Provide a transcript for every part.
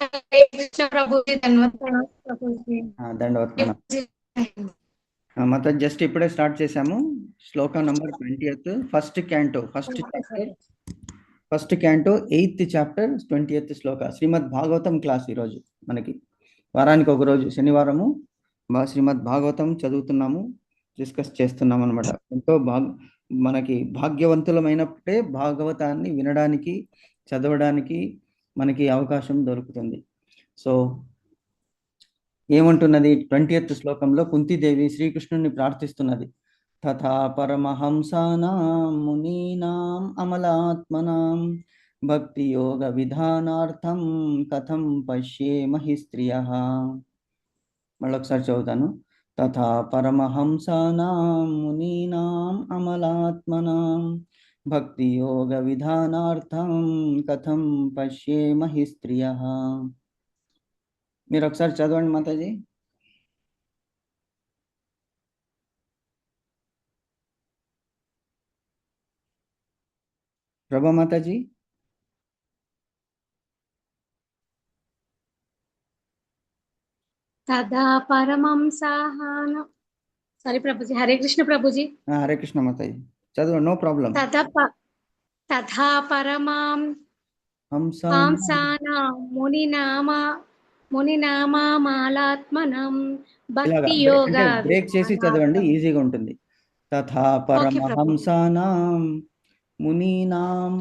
కృష్ణ ప్రభుజీ ధన్యవాదాలు ప్రభుజీ. దండవత్ ప్రణామం. మాత జస్ట్ ఇప్పుడే స్టార్ట్ చేశాము. శ్లోక number 20th, first canto, first canto 8th chapter 20th శ్లోక. శ్రీమద్ భాగవతం క్లాస్ ఈరోజు మనకి వారానికి ఒక రోజు శనివారము శ్రీమద్ భాగవతం చదువుతున్నాము, డిస్కస్ చేస్తున్నాం అనమాట. ఎంతో మనకి భాగ్యవంతులమైనప్పుడే భాగవతాన్ని వినడానికి, చదవడానికి మనకి అవకాశం దొరుకుతుంది. సో ఏమంటున్నది 20th శ్లోకంలో? కుంతీదేవి శ్రీకృష్ణుని ప్రార్థిస్తున్నది. తథా పరమహంసానాం మునీనాం అమలాత్మనాం భక్తి యోగ విధానార్థం కథం పశ్యేమహి స్త్రియః. మళ్ళొకసారి చదువుతాను. తథా పరమహంసానాం మునీనాం అమలాత్మనాం భక్తి యోగ విధానార్థం కథం పశ్యేమహి స్త్రియః. మీరు ఒకసారి చదవండి మాతాజీ. ప్రభా మాతాజీ. తదా పరమంసాహాన. సారీ ప్రభుజీ. హరే కృష్ణ ప్రభుజీ. హరే కృష్ణ మాతాజీ, చదవండి, నో ప్రాబ్లం. తథా పరమాం హంసానా మునినామాలాత్మనం భక్తి యోగ. బ్రేక్ చేసి చదవండి, ఈజీగా ఉంటుంది. తథా పరమహంసానాం మునీనాం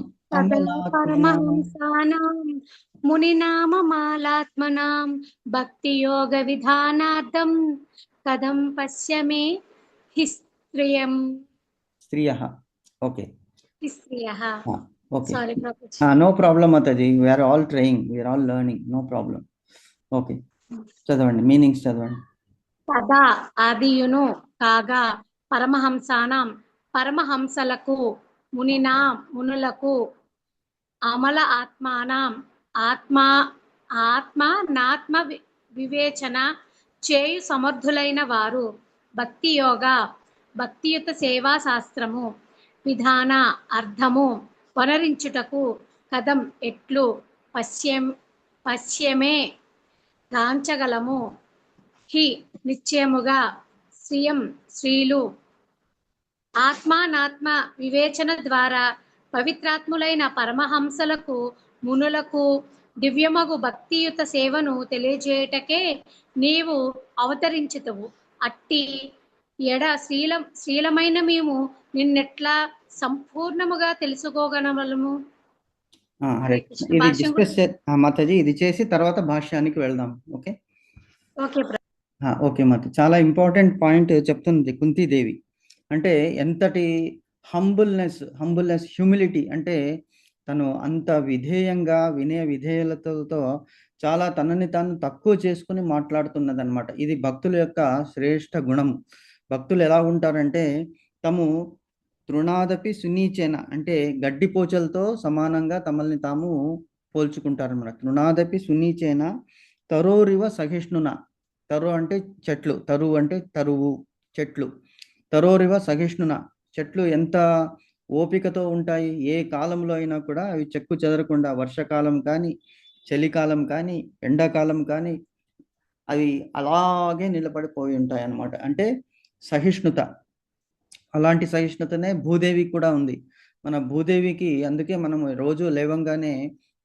మునినామాలాత్మనాం భక్తి యోగ విధానార్థం కథం పశ్యమే హి స్త్రియః. ఓకే, స్త్రియః. ఓకే, నో ప్రాబ్లం మాతాజీ. We are all trying, we are all learning, no problem. Okay, చదవండి, మీనింగ్స్ చదవండి. తదా ఆదియును కాగా పరమహంసానాం పరమహంసలకు, మునులకు, అమల ఆత్మానాం ఆత్మ వివేచన చేయు సమర్థులైన వారు భక్తియుత సేవా శాస్త్రము విధాన అర్థము వనరించుటకు కథం ఎట్లు పశ్యమే గాంచగలము హి నిశ్చయముగా స్త్రీలు ఆత్మానాత్మ వివేచన ద్వారా పవిత్రాత్ములైన పరమహంసలకు, మునులకు దివ్యమగు భక్తియుత సేవను తెలియజేయటకే నీవు అవతరించుతవు. అట్టి ఎడ శ్రీలమైన మేము నిన్నెట్లా సంపూర్ణముగా తెలుసుకోగలము? మాతాజీ ఇది చేసి తర్వాత భాష్యానికి వెళ్దాం. ఓకే ఓకే ఓకే మాత. చాలా ఇంపార్టెంట్ పాయింట్ చెప్తుంది కుంతీదేవి. అంటే ఎంతటి హంబుల్నెస్, హ్యూమిలిటీ, అంటే తను అంత విధేయంగా, వినయ విధేయలతో చాలా తనని తాను తక్కువ చేసుకుని మాట్లాడుతున్నది అనమాట. ఇది భక్తుల యొక్క శ్రేష్ఠ గుణము. భక్తులు ఎలా ఉంటారంటే తాము తృణాదపి సునీచేన, అంటే గడ్డిపోచలతో సమానంగా తమల్ని తాము పోల్చుకుంటారన్నమాట. తృణాదపి సునీచేన తరోరివ సహిష్ణున. తరు అంటే చెట్లు, తరువు అంటే తరువు, చెట్లు. తరోరివ సహిష్ణున, చెట్లు ఎంత ఓపికతో ఉంటాయి. ఏ కాలంలో అయినా కూడా అవి చెక్కు చెదరకుండా, వర్షాకాలం కానీ, చలికాలం కానీ, ఎండాకాలం కానీ అవి అలాగే నిలబడిపోయి ఉంటాయి అన్నమాట. అంటే సహిష్ణుత. అలాంటి సహిష్ణుతనే భూదేవికి కూడా ఉంది. మన భూదేవికి, అందుకే మనం రోజు లేవంగానే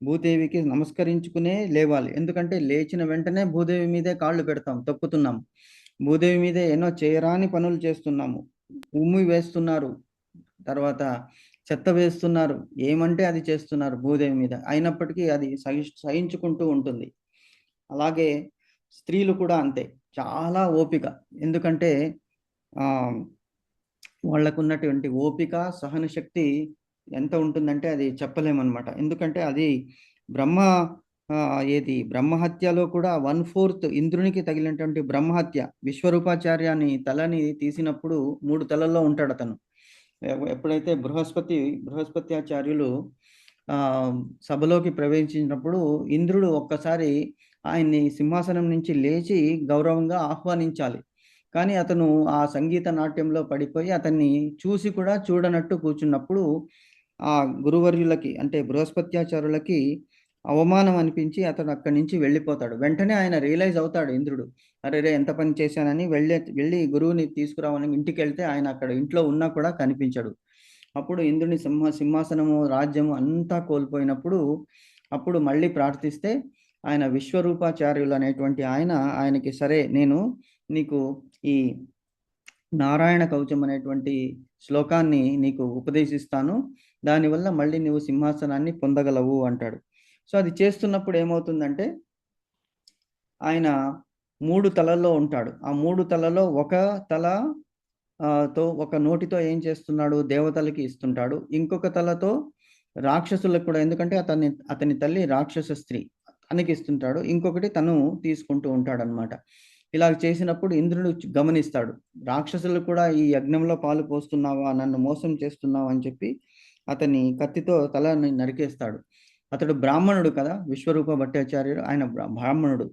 భూదేవికి నమస్కరించుకునే లేవాలి. ఎందుకంటే లేచిన వెంటనే భూదేవి మీదే కాళ్ళు పెడతాం, తొక్కుతున్నాం. భూదేవి మీదే ఎన్నో చేయరాని పనులు చేస్తున్నాము. ఉమ్మి వేస్తున్నారు, తర్వాత చెత్త వేస్తున్నారు, ఏమంటే అది చేస్తున్నారు భూదేవి మీద. అయినప్పటికీ అది సహించుకుంటూ ఉంటుంది. అలాగే స్త్రీలు కూడా అంతే, చాలా ఓపిక. ఎందుకంటే వాళ్ళకున్నటువంటి ఓపిక, సహన శక్తి ఎంత ఉంటుందంటే అది చెప్పలేమన్నమాట. ఎందుకంటే అది బ్రహ్మహత్యలో కూడా 1/4 ఇంద్రునికి తగిలినటువంటి బ్రహ్మహత్య. విశ్వరూపాచార్యాన్ని తలని తీసినప్పుడు 3 తలల్లో ఉంటాడు అతను. ఎప్పుడైతే బృహస్పత్యాచార్యులు సభలోకి ప్రవేశించినప్పుడు ఇంద్రుడు ఒక్కసారి ఆయన్ని సింహాసనం నుంచి లేచి గౌరవంగా ఆహ్వానించాలి. కానీ అతను ఆ సంగీత నాట్యంలో పడిపోయి అతన్ని చూసి కూడా చూడనట్టు కూర్చున్నప్పుడు ఆ గురువర్యులకి, అంటే బృహస్పత్యాచార్యులకి అవమానం అనిపించి అతడు అక్కడి నుంచి వెళ్ళిపోతాడు. వెంటనే ఆయన రియలైజ్ అవుతాడు ఇంద్రుడు. అరే రే, ఎంత పని చేశానని వెళ్ళి గురువుని తీసుకురావని ఇంటికి వెళ్తే ఆయన అక్కడ ఇంట్లో ఉన్నా కూడా కనిపించడు. అప్పుడు ఇంద్రుని సింహాసనము రాజ్యము అంతా కోల్పోయినప్పుడు అప్పుడు మళ్ళీ ప్రార్థిస్తే ఆయన విశ్వరూపాచార్యులు అనేటువంటి ఆయనకి సరే నేను నీకు ఈ నారాయణ కవచం అనేటువంటి శ్లోకాన్ని నీకు ఉపదేశిస్తాను, దానివల్ల మళ్ళీ నువ్వు సింహాసనాన్ని పొందగలవు అంటాడు. సో అది చేస్తున్నప్పుడు ఏమవుతుందంటే ఆయన 3 తలల్లో ఉంటాడు. ఆ 3 తలలో ఒక తల ఒక నోటితో ఏం చేస్తున్నాడు, దేవతలకి ఇస్తుంటాడు. ఇంకొక తలతో రాక్షసులకు కూడా, ఎందుకంటే అతని తల్లి రాక్షస స్త్రీ, తనకి ఇస్తుంటాడు. ఇంకొకటి తను తీసుకుంటూ ఉంటాడనమాట. ఇలా చేసినప్పుడు ఇంద్రుడు గమనిస్తాడు, రాక్షసులు కూడా ఈ యజ్ఞంలో పాలు పోస్తున్నావా, నన్ను మోసం చేస్తున్నావా అని చెప్పి అతని కత్తితో తలని నరికేస్తాడు. అతడు బ్రాహ్మణుడు కదా, విశ్వరూప భట్టాచార్యుడు, ఆయన బ్రాహ్మణుడు.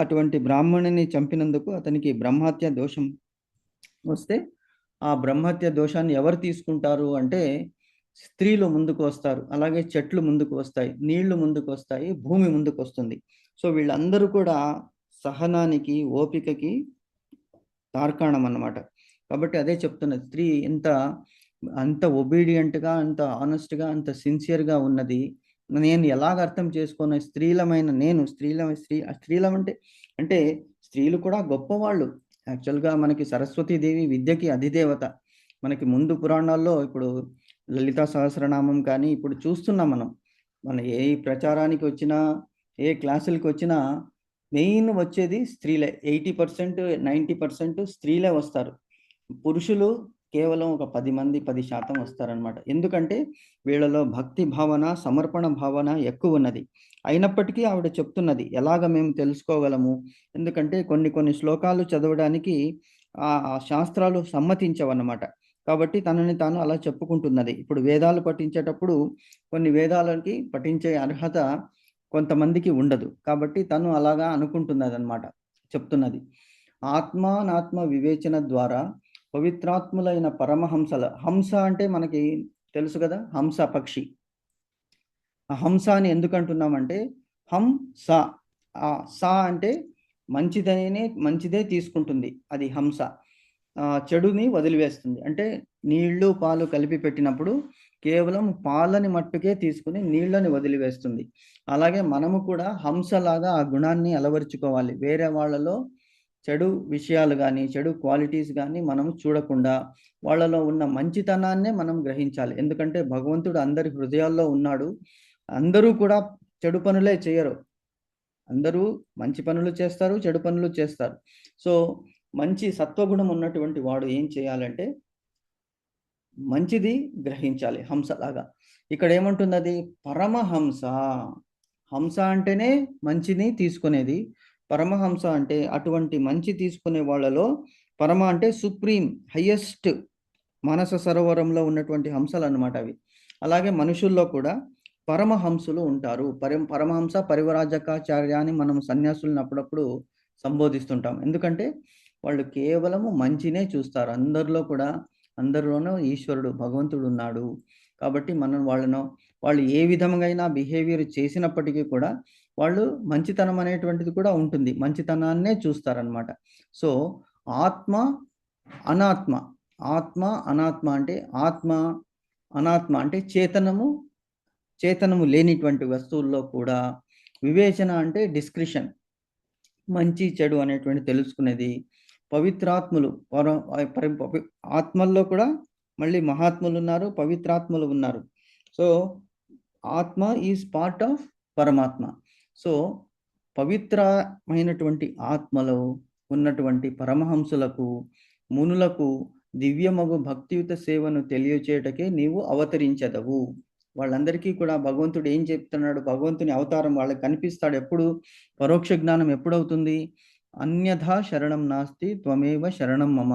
అటువంటి బ్రాహ్మణుని చంపినందుకు అతనికి బ్రహ్మహత్య దోషం వస్తే ఆ బ్రహ్మహత్య దోషాన్ని ఎవరు తీసుకుంటారు అంటే స్త్రీలు ముందుకు వస్తారు, అలాగే చెట్లు ముందుకు వస్తాయి, నీళ్లు ముందుకు వస్తాయి, భూమి ముందుకు వస్తుంది. సో వీళ్ళందరూ కూడా సహనానికి, ఓపికకి తార్కాణం అన్నమాట. కాబట్టి అదే చెప్తున్నది, స్త్రీ అంత ఒబీడియంట్గా, అంత ఆనెస్ట్గా, అంత సిన్సియర్గా ఉన్నది. నేను ఎలాగ అర్థం చేసుకున్న స్త్రీలమైన నేను స్త్రీలం అంటే స్త్రీలు కూడా గొప్పవాళ్ళు. యాక్చువల్గా మనకి సరస్వతీదేవి విద్యకి అధిదేవత. మనకి ముందు పురాణాల్లో ఇప్పుడు లలితా సహస్రనామం కానీ ఇప్పుడు చూస్తున్నాం మన ఏ ప్రచారానికి వచ్చినా, ఏ క్లాసులకి వచ్చినా మెయిన్ వచ్చేది స్త్రీలే. 80% 90% స్త్రీలే వస్తారు. పురుషులు కేవలం ఒక 10% వస్తారనమాట. ఎందుకంటే వీళ్ళలో భక్తి భావన, సమర్పణ భావన ఎక్కువ ఉన్నది. అయినప్పటికీ ఆవిడ చెప్తున్నది ఎలాగ మేము తెలుసుకోగలము, ఎందుకంటే కొన్ని శ్లోకాలు చదవడానికి ఆ శాస్త్రాలు సమ్మతించవన్నమాట. కాబట్టి తనని తాను అలా చెప్పుకుంటున్నది. ఇప్పుడు వేదాలు పఠించేటప్పుడు కొన్ని వేదాలకి పఠించే అర్హత కొంతమందికి ఉండదు. కాబట్టి తను అలాగా అనుకుంటున్నది అనమాట, చెప్తున్నది. ఆత్మానాత్మ వివేచన ద్వారా పవిత్రాత్ములైన పరమహంసల, హంస అంటే మనకి తెలుసు కదా, హంస పక్షి. ఆ హంస అని ఎందుకు అంటున్నామంటే హంస, ఆ సా అంటే మంచిదే తీసుకుంటుంది, అది హంస. చెడుని వదిలివేస్తుంది. అంటే నీళ్లు పాలు కలిపి పెట్టినప్పుడు కేవలం పాలని మట్టుకే తీసుకుని నీళ్ళని వదిలివేస్తుంది. అలాగే మనము కూడా హంసలాగా ఆ గుణాన్ని అలవరుచుకోవాలి. వేరే వాళ్ళలో చెడు విషయాలు కానీ, చెడు క్వాలిటీస్ కానీ మనము చూడకుండా వాళ్ళలో ఉన్న మంచితనాన్నే మనం గ్రహించాలి. ఎందుకంటే భగవంతుడు అందరి హృదయాల్లో ఉన్నాడు. అందరూ కూడా చెడు పనులే చేయరు. అందరూ మంచి పనులు చేస్తారు, చెడు పనులు చేస్తారు. సో మంచి సత్వగుణం ఉన్నటువంటి వాడు ఏం చేయాలంటే మంచిది గ్రహించాలి, హంసలాగా. ఇక్కడ ఏమంటున్నది, పరమహంస. హంస అంటేనే మంచిని తీసుకునేది. పరమహంస అంటే అటువంటి మంచి తీసుకునే వాళ్ళలో పరమ అంటే సుప్రీం, హయ్యెస్ట్, మానస సరోవరంలో ఉన్నటువంటి హంసలు అన్నమాట అవి. అలాగే మనుషుల్లో కూడా పరమహంసులు ఉంటారు. పరమహంస పరివరాజకాచార్య అని మనం సన్యాసులను అప్పుడప్పుడు సంబోధిస్తుంటాం. ఎందుకంటే వాళ్ళు కేవలము మంచినే చూస్తారు. అందరిలోనూ ఈశ్వరుడు, భగవంతుడు ఉన్నాడు. కాబట్టి మనం వాళ్ళు ఏ విధంగా బిహేవియర్ చేసినప్పటికీ కూడా వాళ్ళు మంచితనం అనేటువంటిది కూడా ఉంటుంది. మంచితనాన్నే చూస్తారనమాట. సో ఆత్మ అనాత్మ, ఆత్మ అనాత్మ అంటే ఆత్మ అనాత్మ అంటే చేతనము లేనిటువంటి వస్తువుల్లో కూడా వివేచన అంటే డిస్క్రిషన్, మంచి చెడు అనేటువంటి తెలుసుకునేది. పవిత్రాత్ములు, ఆత్మల్లో కూడా మళ్ళీ మహాత్ములు ఉన్నారు, పవిత్రాత్ములు ఉన్నారు. సో ఆత్మ ఈజ్ పార్ట్ ఆఫ్ పరమాత్మ. సో పవిత్రమైనటువంటి ఆత్మలో ఉన్నటువంటి పరమహంసులకు, మునులకు దివ్యమగు భక్తియుత సేవను తెలియచేయటకే నీవు అవతరించదవు. వాళ్ళందరికీ కూడా భగవంతుడు ఏం చెప్తున్నాడు, భగవంతుని అవతారం వాళ్ళకి కనిపిస్తాడు. ఎప్పుడు పరోక్ష జ్ఞానం ఎప్పుడవుతుంది, అన్యథా శరణం నాస్తి త్వమేవ శరణం మమ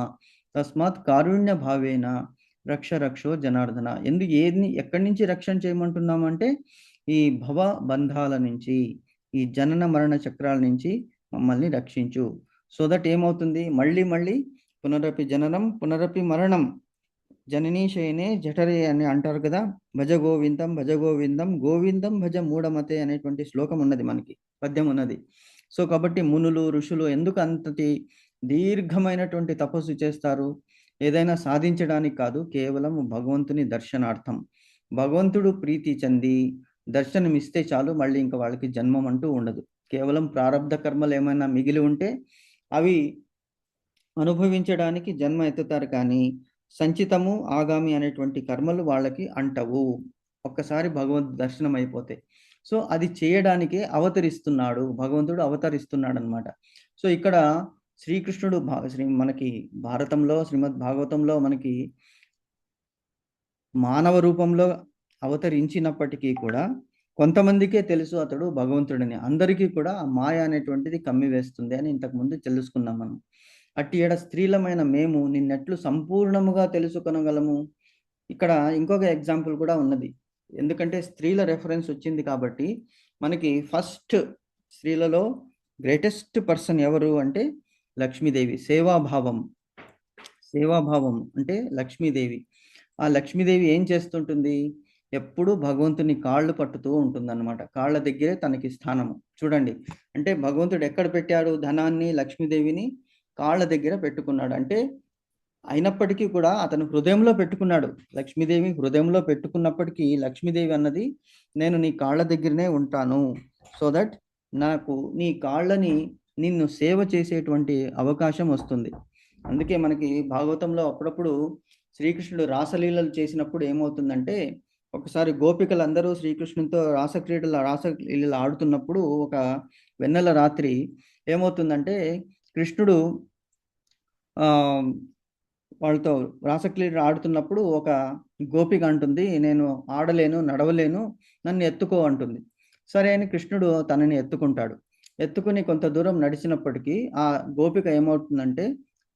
తస్మాత్ కారుణ్య భావేన రక్షో జనార్దన. ఎక్కడి నుంచి రక్షణ చేయమంటున్నామంటే ఈ భవ బంధాల నుంచి, ఈ జనన మరణ చక్రాల నుంచి మమ్మల్ని రక్షించు. సో దట్ ఏమవుతుంది, మళ్ళీ పునరపి జననం పునరపి మరణం జననీ శయనే జఠరే అని అంటారు కదా. భజ గోవిందం భజ గోవిందం గోవిందం భజ మూఢమతే అనేటువంటి శ్లోకం ఉన్నది, మనకి పద్యం ఉన్నది. సో కాబట్టి మునులు ఋషులు ఎందుకు అంతటి దీర్ఘమైనటువంటి తపస్సు చేస్తారు? ఏదైనా సాధించడానికి కాదు, కేవలం భగవంతుని దర్శనార్థం. భగవంతుడు ప్రీతి చెంది దర్శనమిస్తే చాలు, మళ్ళీ ఇంకా వాళ్ళకి జన్మం అంటూ ఉండదు. కేవలం ప్రారబ్ధ కర్మలు ఏమైనా మిగిలి ఉంటే అవి అనుభవించడానికి జన్మ ఎత్తుతారు, కానీ సంచితము ఆగామి అనేటువంటి కర్మలు వాళ్ళకి అంటవు ఒక్కసారి భగవద్ దర్శనం అయిపోతే. సో అది చేయడానికే అవతరిస్తున్నాడు, భగవంతుడు అవతరిస్తున్నాడు అనమాట. సో ఇక్కడ శ్రీకృష్ణుడు మనకి భారతంలో శ్రీమద్ భాగవతంలో మనకి మానవ రూపంలో అవతరించినప్పటికీ కూడా కొంతమందికే తెలుసు అతడు భగవంతుడని. అందరికీ కూడా ఆ మాయ అనేటువంటిది కమ్మివేస్తుంది అని ఇంతకుముందు తెలుసుకున్నాం మనం. అట్టి ఏడ స్త్రీలమైన మేము నిన్నెట్లు సంపూర్ణముగా తెలుసుకొనగలము? ఇక్కడ ఇంకొక ఎగ్జాంపుల్ కూడా ఉన్నది, ఎందుకంటే స్త్రీల రెఫరెన్స్ వచ్చింది కాబట్టి మనకి ఫస్ట్ స్త్రీలలో గ్రేటెస్ట్ పర్సన్ ఎవరు అంటే లక్ష్మీదేవి. సేవాభావం అంటే లక్ష్మీదేవి. ఆ లక్ష్మీదేవి ఏం చేస్తుంటుంది? ఎప్పుడు భగవంతుని కాళ్ళు పట్టుతూ ఉంటుందన్నమాట. కాళ్ళ దగ్గరే తనకి స్థానము. చూడండి, అంటే భగవంతుడు ఎక్కడ పెట్టాడు ధనాన్ని? లక్ష్మీదేవిని కాళ్ళ దగ్గర పెట్టుకున్నాడు. అంటే అయినప్పటికీ కూడా అతను హృదయంలో పెట్టుకున్నాడు. లక్ష్మీదేవి హృదయంలో పెట్టుకున్నప్పటికీ లక్ష్మీదేవి అన్నది, నేను నీ కాళ్ళ దగ్గరనే ఉంటాను, సో దట్ నాకు నీ కాళ్ళని నిన్ను సేవ చేసేటువంటి అవకాశం వస్తుంది. అందుకే మనకి భాగవతంలో అప్పుడప్పుడు శ్రీకృష్ణుడు రాసలీలలు చేసినప్పుడు ఏమవుతుందంటే, ఒకసారి గోపికలందరూ శ్రీకృష్ణునితో రాసలీలలు ఆడుతున్నప్పుడు ఒక వెన్నెల రాత్రి ఏమవుతుందంటే, కృష్ణుడు వాళ్ళతో రాసక్రీడ ఆడుతున్నప్పుడు ఒక గోపిక అంటుంది, నేను ఆడలేను, నడవలేను, నన్ను ఎత్తుకో అంటుంది. సరే అని కృష్ణుడు తనని ఎత్తుకుంటాడు. ఎత్తుకుని కొంత దూరం నడిచినప్పటికీ ఆ గోపిక ఏమవుతుందంటే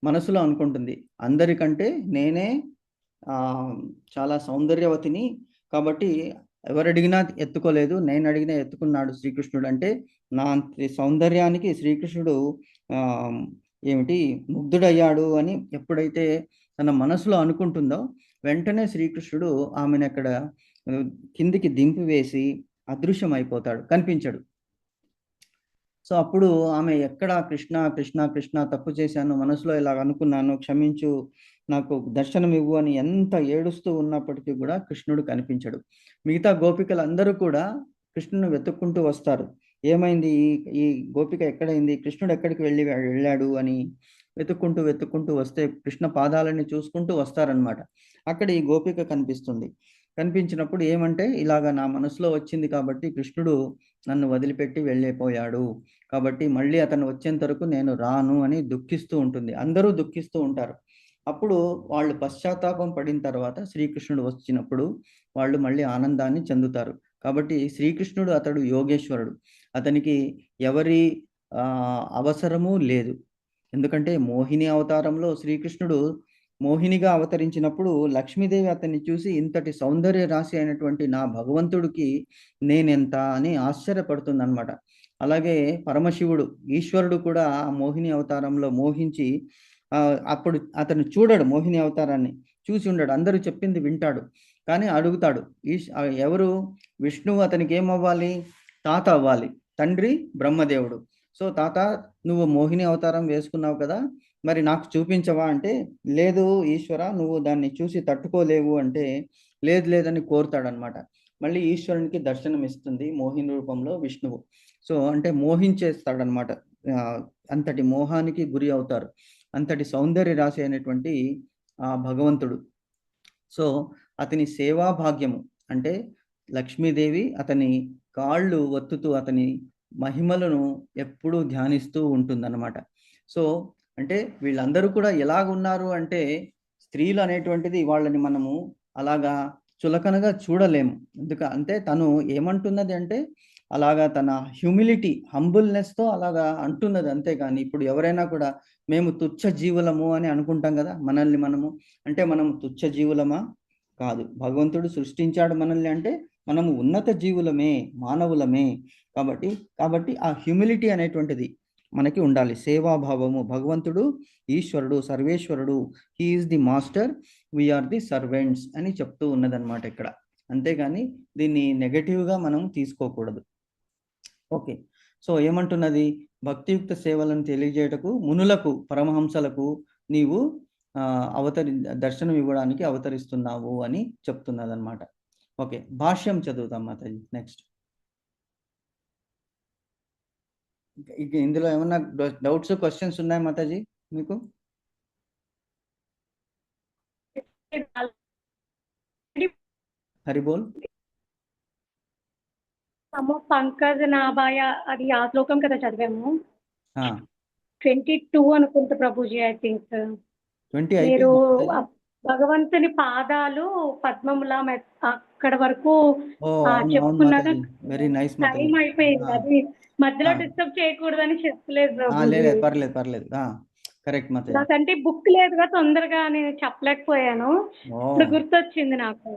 మనసులో అనుకుంటుంది, అందరికంటే నేనే చాలా సౌందర్యవతిని, కాబట్టి ఎవరడిగినా ఎత్తుకోలేదు, నేను అడిగినా ఎత్తుకున్నాడు శ్రీకృష్ణుడు. అంటే నా సౌందర్యానికి శ్రీకృష్ణుడు ఏమిటి ముగ్ధుడయ్యాడు అని ఎప్పుడైతే తన మనసులో అనుకుంటుందో, వెంటనే శ్రీకృష్ణుడు ఆమెను అక్కడ కిందికి దింపివేసి అదృశ్యం అయిపోతాడు, కనిపించడు. సో అప్పుడు ఆమె ఎక్కడ కృష్ణ కృష్ణ కృష్ణ తప్పు చేశాను, మనసులో ఇలా అనుకున్నాను, క్షమించు, నాకు దర్శనం ఇవ్వు అని ఎంత ఏడుస్తూ ఉన్నప్పటికీ కూడా కృష్ణుడు కనిపించడు. మిగతా గోపికలందరూ కూడా కృష్ణుని వెతుక్కుంటూ వస్తారు. ఏమైంది, ఈ గోపిక ఎక్కడైంది, కృష్ణుడు ఎక్కడికి వెళ్ళాడు అని వెతుక్కుంటూ వస్తే కృష్ణ పాదాలని చూసుకుంటూ వస్తారనమాట. అక్కడ ఈ గోపిక కనిపిస్తుంది. కనిపించినప్పుడు ఏమంటే, ఇలాగా నా మనసులో వచ్చింది కాబట్టి కృష్ణుడు నన్ను వదిలిపెట్టి వెళ్ళిపోయాడు, కాబట్టి మళ్ళీ అతను వచ్చేంత వరకు నేను రాను అని దుఃఖిస్తూ ఉంటుంది. అందరూ దుఃఖిస్తూ ఉంటారు. అప్పుడు వాళ్ళు పశ్చాత్తాపం పడిన తర్వాత శ్రీకృష్ణుడు వచ్చినప్పుడు వాళ్ళు మళ్ళీ ఆనందాన్ని చెందుతారు. కాబట్టి శ్రీకృష్ణుడు అతడు యోగేశ్వరుడు, అతనికి ఎవరి అవసరము లేదు. ఎందుకంటే మోహిని అవతారంలో శ్రీకృష్ణుడు మోహినిగా అవతరించినప్పుడు లక్ష్మీదేవి అతన్ని చూసి, ఇంతటి సౌందర్య రాశి అయినటువంటి నా భగవంతుడికి నేనెంత అని ఆశ్చర్యపడుతుందన్నమాట. అలాగే పరమశివుడు ఈశ్వరుడు కూడా మోహిని అవతారంలో మోహించి అప్పుడు అతను చూడడు, మోహిని అవతారాన్ని చూసి ఉండడు, అందరూ చెప్పింది వింటాడు, కానీ అడుగుతాడు. ఎవరు? విష్ణువు అతనికి ఏమవ్వాలి? తాత అవ్వాలి, తండ్రి బ్రహ్మదేవుడు. సో తాత, నువ్వు మోహిని అవతారం వేసుకున్నావు కదా, మరి నాకు చూపించవా అంటే, లేదు ఈశ్వర, నువ్వు దాన్ని చూసి తట్టుకోలేవు అంటే, లేదని కోరుతాడనమాట. మళ్ళీ ఈశ్వరునికి దర్శనం ఇస్తుంది మోహిని రూపంలో విష్ణువు. సో అంటే మోహించేస్తాడనమాట, అంతటి మోహానికి గురి అవుతారు, అంతటి సౌందర్య రాశి అయినటువంటి ఆ భగవంతుడు. సో అతని సేవా భాగ్యము అంటే లక్ష్మీదేవి అతని కాళ్ళు ఒత్తుతూ అతని మహిమలను ఎప్పుడూ ధ్యానిస్తూ ఉంటుందన్నమాట. సో అంటే వీళ్ళందరూ కూడా ఎలాగున్నారు అంటే, స్త్రీలు అనేటువంటిది వాళ్ళని మనము అలాగా చులకనగా చూడలేము. అంటే తను ఏమంటున్నది అంటే, అలాగా తన హ్యూమిలిటీ, హంబుల్నెస్తో అలాగా అంటున్నది, అంతేగాని ఇప్పుడు ఎవరైనా కూడా మేము తుచ్చ జీవులము అని అనుకుంటాం కదా మనల్ని మనము. అంటే మనం తుచ్చ జీవులమా? కాదు. భగవంతుడు సృష్టించాడు మనల్ని అంటే మనము ఉన్నత జీవులమే, మానవులమే. కాబట్టి ఆ హ్యూమిలిటీ అనేటువంటిది, మనకి ఉండాలి. సేవాభావము, భగవంతుడు ఈశ్వరుడు, సర్వేశ్వరుడు, he is the master, we are the servants అని చెప్తూ ఉన్నదన్నమాట ఇక్కడ. అంతేగాని దీన్ని నెగటివ్గా మనం తీసుకోకూడదు. ఓకే. సో ఏమంటున్నది, భక్తియుక్త సేవలను తెలియజేయటకు మునులకు, పరమహంసలకు నీవు దర్శనం ఇవ్వడానికి అవతరిస్తున్నావు అని చెప్తున్నదన్నమాట. ఓకే, భాష్యం చదువుతాం మాతాజీ నెక్స్ట్. ఇందులో ఏమన్నా డౌట్స్, క్వశ్చన్స్ ఉన్నాయా మాతాజీ మీకు? హరిబోల్. పంకజ్ నాభాయ అది ఆ శ్లోకం కదా చదివాము, ఆ, 22 అనుకుంటా ప్రభుజీ. ఐ థింక్ 20 మీరు అయిపోయింది. భగవంతుని పాదాలు పద్మములా అక్కడ వరకు ఓ అవును చెప్పుకున్నాక మాతాజీ, వెరీ నైస్ మాతాజీ. టైం అయిపోయింది. అది మధ్యలో డిస్టర్బ్ చేయకూడదని చెప్పలేదు ప్రభుజీ. లేదు, పర్లేదు పర్లేదు. కరెక్ట్ మాతాజీ. నాకంటే బుక్ లేదుగా, తొందరగా నేను చెప్పలేకపోయాను. ఇప్పుడు గుర్తొచ్చింది నాకు.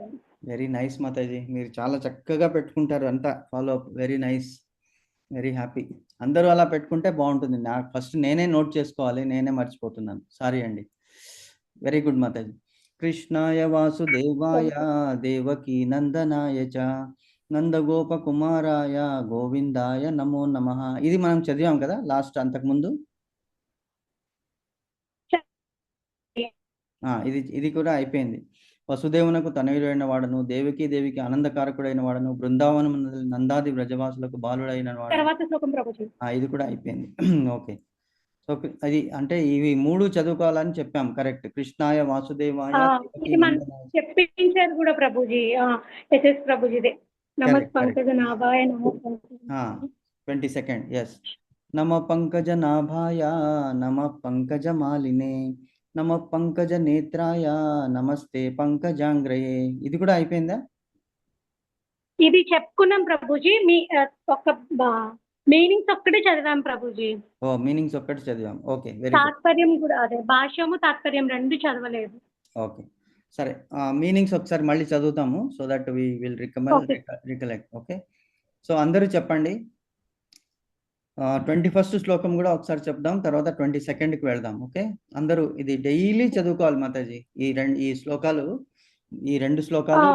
వెరీ నైస్ మాతాజీ, మీరు చాలా చక్కగా పెట్టుకుంటారు అంతా, follow up. Very nice, very happy. అందరూ అలా పెట్టుకుంటే బాగుంటుంది. నాకు ఫస్ట్ నేనే నోట్ చేసుకోవాలి, నేనే మర్చిపోతున్నాను, సారీ అండి. Very good Mataji. కృష్ణాయ వాసుదేవాయ దేవకీ నందనాయ చ నందగోప కుమారాయ గోవిందాయ నమో నమః. ఇది మనం చదివాం కదా లాస్ట్, అంతకుముందు. ఇది కూడా అయిపోయింది. వసుదేవునకు తనయుడైన వాడను, దేవికి ఆనందకారకుడైన వాడను, బృందావనం నందాది వ్రజవాసులకు బాలుడైన వాడు. ఇది కూడా అయిపోయింది. ఓకే. సో అది అంటే ఇవి 3 చదువుకోవాలని చెప్పాం, కరెక్ట్. కృష్ణాయ వాసుదేవాయ చెప్పించారు కూడా ప్రభుజీ. ఎస్ఎస్ ప్రభుజీదే. నమః పంకజనాభాయ నమో 22nd. ఎస్. నమ పంకజనాభాయ నమ పంకజమాలినే నమ పంకజ నేత్రాయ నమస్తే పంకజాంగ్రయే. ఇది కూడా అయిపోయిందా? ఇది చెప్పుకున్నాం ప్రభుజీ. మీ ఒక మీనింగ్స్ ఒక్కటే చదివాం ప్రభుజీ. మీనింగ్స్ ఒక్కటి చదివాం. Okay, very good. తాత్పర్యం కూడా, అదే భాష్యము తాత్పర్యం రెండు చదవలేదు. ఓకే, సరే. మీనింగ్స్ ఒకసారి మళ్ళీ చదువుతాము, so that we will recollect. Okay, so అందరూ చెప్పండి. 21st శ్లోకం కూడా ఒకసారి చెప్దాం, తర్వాత 22ndకి వెళ్దాం. ఓకే, అందరూ ఇది డైలీ చదువుకోవాలి మాతాజీ. ఈ శ్లోకాలు, ఈ 2 శ్లోకాలు.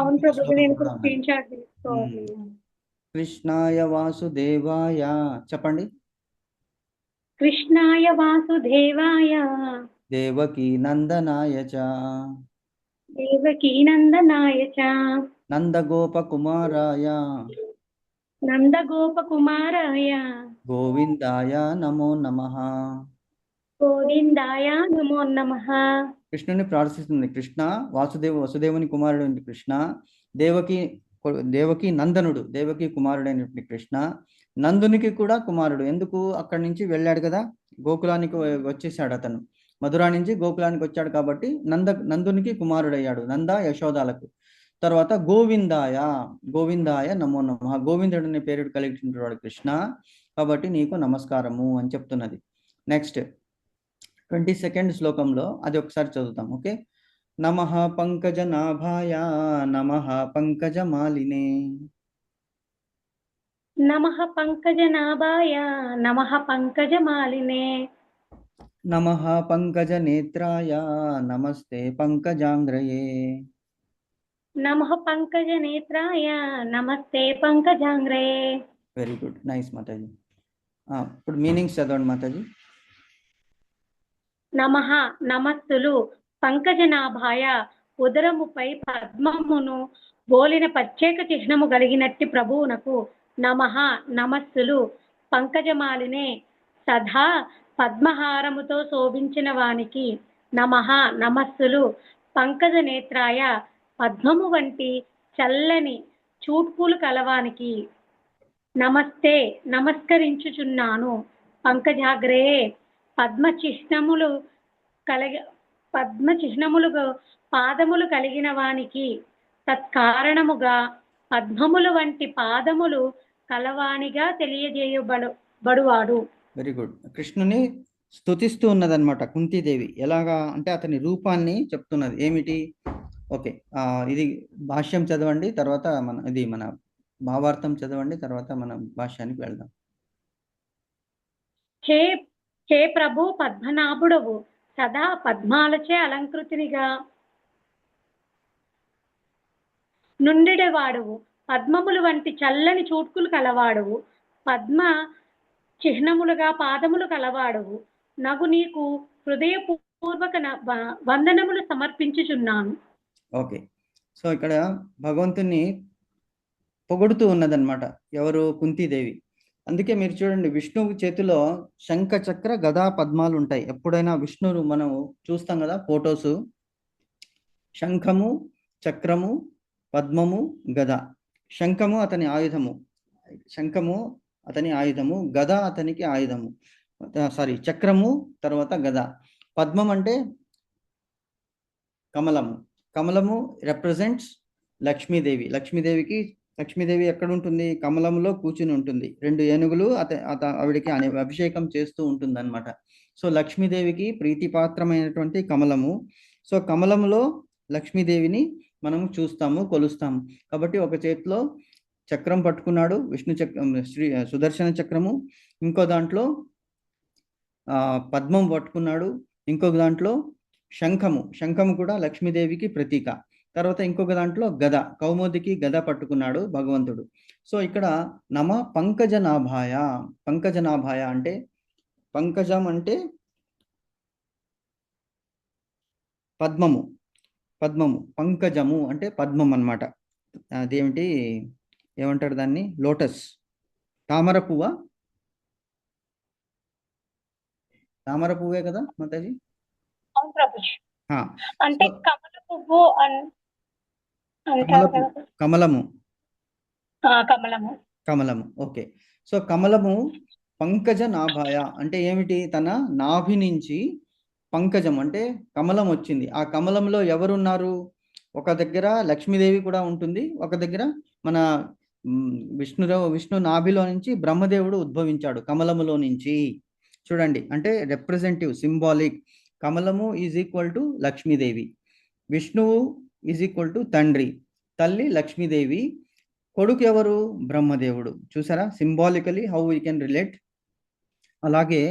కృష్ణాయ వాసుదేవాయ చెప్పండి. కృష్ణాయ వాసుదేవాయ దేవకీ నందనాయ చ నందగోప కుమారాయ గోవిందాయ నమో నమః. కృష్ణుని ప్రార్థిస్తుంది. కృష్ణ, వసుదేవుని కుమారుడు కృష్ణ, దేవకి నందనుడు, దేవకి కుమారుడైనటువంటి కృష్ణ, నందునికి కూడా కుమారుడు. ఎందుకు? అక్కడి నుంచి వెళ్ళాడు కదా, గోకులానికి వచ్చేసాడు అతను. మధురా నుంచి గోకులానికి వచ్చాడు కాబట్టి నందునికి కుమారుడయ్యాడు, నంద యశోదాలకు. తర్వాత గోవిందాయ నమో నమః. గోవిందుడు అనే పేరు కలిగినటువంటి కృష్ణ, కాబట్టి నీకు నమస్కారము అని చెప్తున్నది. నెక్స్ట్ 22nd శ్లోకంలో అది ఒకసారి చదువుతాం. ఓకే. నమః పంకజనాభాయ నమః పంకజమాలినే నమః పంకజనాభాయ నమః పంకజమాలినే నమః పంకజనేత్రాయ నమస్తే పంకజాంగ్రయే నమః పంకజనేత్రాయ నమస్తే పంకజాంగ్రయే. వెరీ గుడ్, నైస్ మాతాజీ. ఇప్పుడు మీనింగ్స్ చదవండి మాతాజీ. నమః నమస్సులు పంకజనాభాయ ఉదరముపై పద్మమును బోలిన ప్రత్యేక చిహ్నము కలిగినట్టి ప్రభువునకు నమః నమస్సులు. పంకజమాలినే సదా పద్మహారముతో శోభించిన వానికి నమః నమస్సులు. పంకజ నేత్రాయ పద్మము వంటి చల్లని చూట్పులు కలవానికి నమస్తే నమస్కరించుచున్నాను. పంకజాగ్రే పద్మ చిహ్నములు పాదములు కలిగిన వానికి తత్కారణముగా పద్మములు వంటి పాదములు కలవానిగా తెలియజేయబడువాడు. Very good. కృష్ణుని స్తుతిస్తూ ఉన్నదన్నమాట కుంతీదేవి. ఎలాగా అంటే అతని రూపాన్ని చెప్తున్నది. ఏమిటి? ఓకే, ఇది భాష్యం చదవండి, తర్వాత మన భావార్థం చదవండి, తర్వాత మనం భాష్యానికి వెళ్దాం. హే హే ప్రభు పద్మనాభుడవు, సదా పద్మాలచే అలంకృతినిగా నుండెడవాడువు, పద్మములు వంటి చల్లని చూట్కులు కలవాడువు, పద్మ చిహ్నములుగా పాదములు కలవాడువు, నగు నీకు హృదయపూర్వక వందనములు సమర్పించుచున్నాను. ఓకే. సో ఇక్కడ భగవంతుని పొగుడుతూ ఉన్నదన్నమాట ఎవరు, కుంతీదేవి. అందుకే మీరు చూడండి, విష్ణువు చేతిలో శంఖ చక్ర గదా పద్మాలు ఉంటాయి. ఎప్పుడైనా విష్ణువు మనం చూస్తాం కదా ఫొటోస్, శంఖము, చక్రము, పద్మము, గద. శంఖము అతని ఆయుధము, శంఖము అతని ఆయుధము, గద అతనికి ఆయుధము, సారీ చక్రము, తర్వాత గద. పద్మం అంటే కమలము. కమలము రిప్రజెంట్స్ లక్ష్మీదేవి. లక్ష్మీదేవి ఎక్కడ ఉంటుంది? కమలంలో కూర్చుని ఉంటుంది. 2 ఏనుగులు ఆవిడికి అభిషేకం చేస్తూ ఉంటుంది అనమాట. సో లక్ష్మీదేవికి ప్రీతిపాత్రమైనటువంటి కమలము. సో కమలంలో లక్ష్మీదేవిని మనం చూస్తాము, కొలుస్తాము. కాబట్టి ఒక చేతిలో చక్రం పట్టుకున్నాడు, విష్ణు చక్రం, సుదర్శన చక్రము. ఇంకో దాంట్లో పద్మం పట్టుకున్నాడు. ఇంకొక దాంట్లో శంఖము కూడా లక్ష్మీదేవికి ప్రతీక. తర్వాత ఇంకొక దాంట్లో గద, కౌముదికి గద పట్టుకున్నాడు భగవంతుడు. సో ఇక్కడ నమ పంకజనాభాయ. పంకజనాభాయ అంటే, పంకజం అంటే పద్మము, పంకజము అంటే పద్మం అన్నమాట. అదేమిటి, ఏమంటారు దాన్ని? లోటస్, తామర పువ్వా? తామర పువ్వే కదా మాతాజీ? అంటే కమల పువ్వు కమలము, కమలము. ఓకే. సో కమలము పంకజ నాభాయ అంటే ఏమిటి? తన నాభి నుంచి పంకజం అంటే కమలం వచ్చింది. ఆ కమలంలో ఎవరున్నారు? ఒక దగ్గర లక్ష్మీదేవి కూడా ఉంటుంది, ఒక దగ్గర మన విష్ణు నాభిలో నుంచి బ్రహ్మదేవుడు ఉద్భవించాడు కమలములో నుంచి. చూడండి, అంటే రిప్రజెంటివ్, సింబాలిక్. కమలము ఈజ్ ఈక్వల్ టు లక్ష్మీదేవి, విష్ణువు ఈజ్ ఈక్వల్ టు తండ్రి, తల్లి లక్ష్మీదేవి, కొడుకు ఎవరు? బ్రహ్మదేవుడు. చూసారా symbolically how we can relate. అలాగే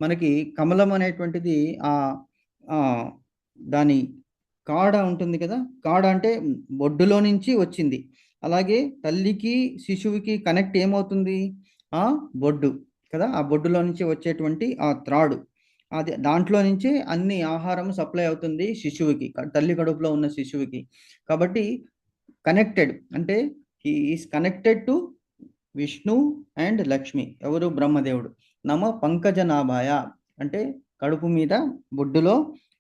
మనకి కమలం అనేటువంటిది దాని కాడ ఉంటుంది కదా, కాడ అంటే బొడ్డులో నుంచి వచ్చింది. అలాగే తల్లికి శిశువుకి కనెక్ట్ ఏమవుతుంది? ఆ బొడ్డు కదా, ఆ బొడ్డులో నుంచి వచ్చేటువంటి ఆ త్రాడు, అది దాంట్లో నుంచే అన్ని ఆహారం సప్లై అవుతుంది శిశువుకి, తల్లి కడుపులో ఉన్న శిశువుకి. కాబట్టి కనెక్టెడ్ అంటే he is connected to Vishnu and Lakshmi. ఎవరు? బ్రహ్మదేవుడు. నమ పంకజనాభాయ అంటే కడుపు మీద బొడ్డులో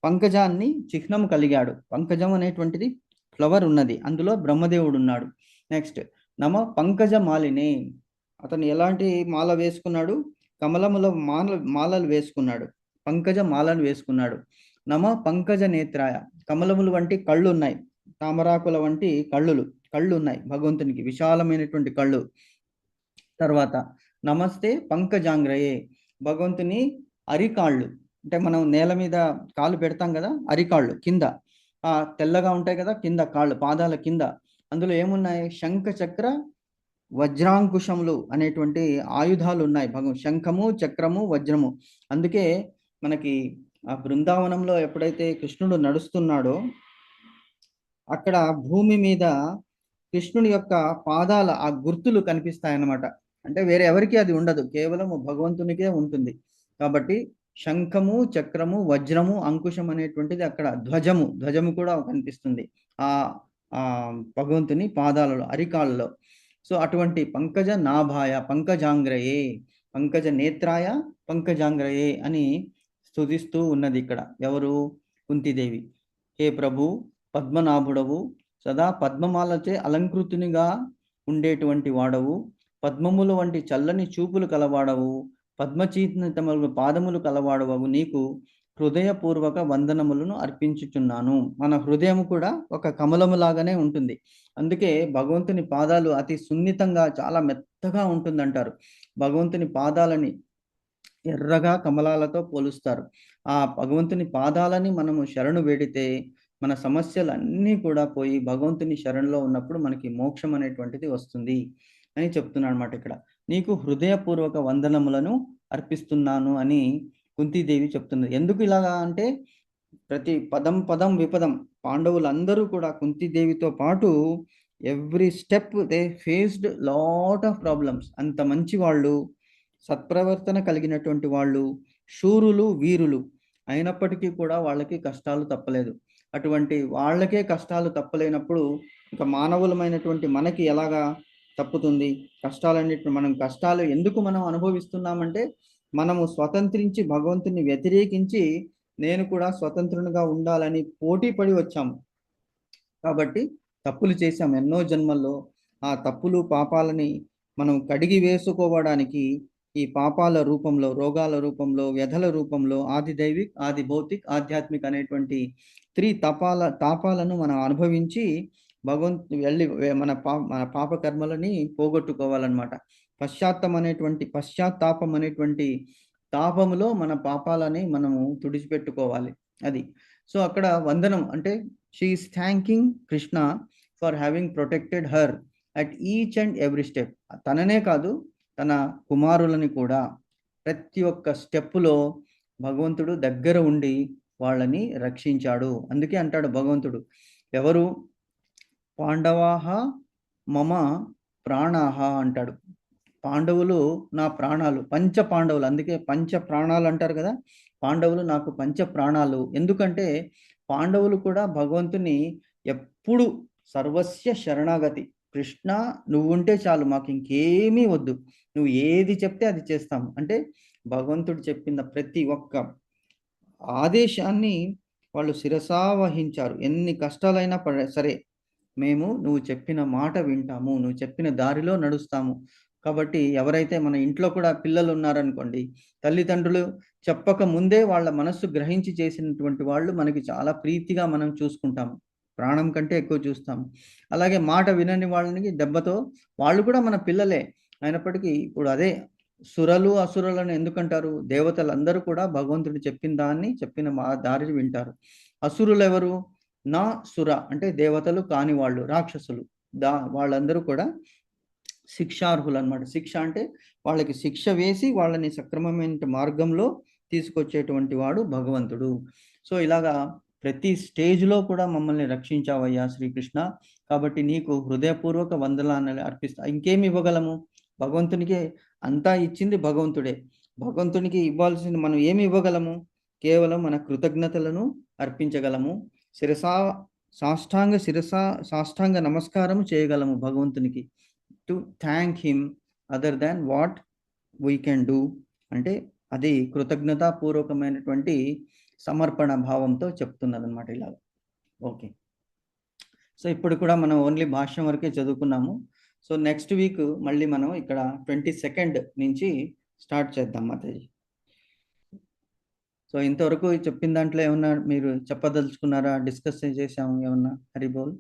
పంకజాన్ని చిహ్నం కలిగాడు. పంకజం అనేటువంటిది ఫ్లవర్ ఉన్నది, అందులో బ్రహ్మదేవుడు ఉన్నాడు. నెక్స్ట్ నమ పంకజ మాలినే. అతను ఎలాంటి మాల వేసుకున్నాడు? కమలముల మాలలు వేసుకున్నాడు, పంకజ మాలను వేసుకున్నాడు. నమ పంకజ నేత్రాయ. కమలములు వంటి కళ్ళు ఉన్నాయి, తామరాకుల వంటి కళ్ళు ఉన్నాయి భగవంతునికి, విశాలమైనటువంటి కళ్ళు. తర్వాత నమస్తే పంకజాంగ్రయే. భగవంతుని అరికాళ్ళు అంటే మనం నేల మీద కాళ్ళు పెడతాం కదా, అరికాళ్ళు కింద తెల్లగా ఉంటాయి కదా, కింద కాళ్ళు, పాదాల కింద. అందులో ఏమున్నాయి? శంఖ చక్ర వజ్రాంకుశములు అనేటువంటి ఆయుధాలు ఉన్నాయి. శంఖము, చక్రము, వజ్రము. అందుకే మనకి ఆ బృందావనంలో ఎప్పుడైతే కృష్ణుడు నడుస్తున్నాడో అక్కడ భూమి మీద కృష్ణుని యొక్క పాదాల ఆ గుర్తులు కనిపిస్తాయన్నమాట. అంటే వేరే ఎవరికి అది ఉండదు, కేవలం భగవంతునికే ఉంటుంది. కాబట్టి శంఖము, చక్రము, వజ్రము, అంకుశం అనేటువంటిది అక్కడ ధ్వజము కూడా కనిపిస్తుంది ఆ భగవంతుని పాదాలలో, అరికాళ్ళలో. సో అటువంటి పంకజ నాభాయ పంకజాంగ్రయే, పంకజ నేత్రాయ పంకజాంగ్రయే అని స్తుతిస్తూ ఉన్నది ఇక్కడ. ఎవరు? కుంతీదేవి. హే ప్రభు పద్మనాభుడవు, సదా పద్మమాలచే అలంకృతునిగా ఉండేటువంటి వాడవు, పద్మముల వంటి చల్లని చూపులు కలవాడవు, పద్మచీతములు పాదములు కలవాడవు, నీకు హృదయపూర్వక వందనములను అర్పించుచున్నాను. మన హృదయం కూడా ఒక కమలము లాగానే ఉంటుంది. అందుకే భగవంతుని పాదాలు అతి సున్నితంగా, చాలా మెత్తగా ఉంటుందంటారు. భగవంతుని పాదాలని ఎర్రగా కమలాలతో పోలుస్తారు. ఆ భగవంతుని పాదాలని మనము శరణు వేడితే మన సమస్యలన్నీ కూడా పోయి భగవంతుని శరణులో ఉన్నప్పుడు మనకి మోక్షం అనేటువంటిది వస్తుంది అని చెప్తున్నాడు అనమాట ఇక్కడ. నీకు హృదయపూర్వక వందనములను అర్పిస్తున్నాను అని కుంతీదేవి చెప్తున్నది. ఎందుకు ఇలాగా అంటే ప్రతి పదం పదం విపదం పాండవులందరూ కూడా కుంతీదేవితో పాటు every step they faced lot of problems. అంత మంచి వాళ్ళు, సత్ప్రవర్తన కలిగినటువంటి వాళ్ళు, శూరులు వీరులు అయినప్పటికీ కూడా వాళ్ళకి కష్టాలు తప్పలేదు. అటువంటి వాళ్ళకే కష్టాలు తప్పలేనప్పుడు ఇక మానవులమైనటువంటి మనకి ఎలాగా తప్పుతుంది? కష్టాలన్నిటిని కష్టాలు ఎందుకు మనం అనుభవిస్తున్నామంటే మనము స్వతంత్రించి భగవంతుని వ్యతిరేకించి నేను కూడా స్వతంత్రునిగా ఉండాలని పోటీ పడి వచ్చాము. కాబట్టి తప్పులు చేశాం ఎన్నో జన్మల్లో. ఆ తప్పులు పాపాలని మనం కడిగి వేసుకోవడానికి ఈ పాపాల రూపంలో, రోగాల రూపంలో, వ్యధల రూపంలో ఆది దైవిక్, ఆది భౌతిక్, ఆధ్యాత్మిక్ అనేటువంటి తాపాలను మనం అనుభవించి వెళ్ళి మన పాప కర్మలని పోగొట్టుకోవాలన్నమాట. పశ్చాత్తాపం అనేటువంటి తాపములో మన పాపాలని మనము తుడిచిపెట్టుకోవాలి. అది. సో అక్కడ వందనం అంటే she is thanking Krishna for having protected her at each and every step. తననే కాదు, తన కుమారులని కూడా ప్రతి ఒక్క స్టెప్పులో భగవంతుడు దగ్గర ఉండి వాళ్ళని రక్షించాడు. అందుకే అంటాడు భగవంతుడు, ఎవరు పాండవాహ మమ ప్రాణాహ అంటాడు. పాండవులు నా ప్రాణాలు, పంచ పాండవులు, అందుకే పంచ ప్రాణాలు అంటారు కదా. పాండవులు నాకు పంచ ప్రాణాలు. ఎందుకంటే పాండవులు కూడా భగవంతుని ఎప్పుడు సర్వస్య శరణాగతి, కృష్ణ నువ్వుంటే చాలు, మాకు ఇంకేమీ వద్దు, నువ్వు ఏది చెప్తే అది చేస్తాము అంటే భగవంతుడు చెప్పిన ప్రతి ఒక్క ఆదేశాన్ని వాళ్ళు శిరసా వహించారు. ఎన్ని కష్టాలైనా సరే మేము నువ్వు చెప్పిన మాట వింటాము, నువ్వు చెప్పిన దారిలో నడుస్తాము. కాబట్టి ఎవరైతే మన ఇంట్లో కూడా పిల్లలు ఉన్నారనుకోండి, తల్లిదండ్రులు చెప్పక ముందే వాళ్ళ మనస్సు గ్రహించి చేసినటువంటి వాళ్ళు మనకి చాలా ప్రీతిగా మనం చూసుకుంటాము. ప్రాణం కంటే ఎక్కువ చూస్తాము. అలాగే మాట వినని వాళ్ళని దెబ్బతో, వాళ్ళు కూడా మన పిల్లలే అయినప్పటికీ ఇప్పుడు అదే సురలు అసురులను ఎందుకంటారు? దేవతలందరూ కూడా భగవంతుడు చెప్పిన చెప్పిన దారిని వింటారు. అసురులు ఎవరు? నా సుర అంటే దేవతలు కాని వాళ్ళు, రాక్షసులు. వాళ్ళందరూ కూడా శిక్షార్హులు అన్నమాట. శిక్ష అంటే వాళ్ళకి శిక్ష వేసి వాళ్ళని సక్రమమైన మార్గంలో తీసుకొచ్చేటువంటి వాడు భగవంతుడు. సో ఇలాగా ప్రతి స్టేజ్లో కూడా మమ్మల్ని రక్షించావయ్యా శ్రీకృష్ణ. కాబట్టి నీకు హృదయపూర్వక వందనాలు అర్పిస్తా. ఇంకేమి ఇవ్వగలము? భగవంతునికే అంతా ఇచ్చింది భగవంతుడే. భగవంతునికి ఇవ్వాల్సింది మనం ఏమి ఇవ్వగలము? కేవలం మన కృతజ్ఞతలను అర్పించగలము. సాష్టాంగ నమస్కారం చేయగలము భగవంతునికి. To thank him other than what we can do అంటే అది కృతజ్ఞతాపూర్వకమైనటువంటి సమర్పణ భావంతో చెప్తున్నదన్నమాట ఇలాగ. ఓకే. సో ఇప్పుడు కూడా మనం ఓన్లీ భాష్యం వరకే చదువుకున్నాము. సో నెక్స్ట్ వీక్ మళ్ళీ మనం ఇక్కడ 22nd నుంచి స్టార్ట్ చేద్దాం మాతాజీ. సో ఇంతవరకు చెప్పిన దాంట్లో ఏమన్నా మీరు చెప్పదలుచుకున్నారా? డిస్కస్ చేసాము ఏమన్నా? హరి బోల్.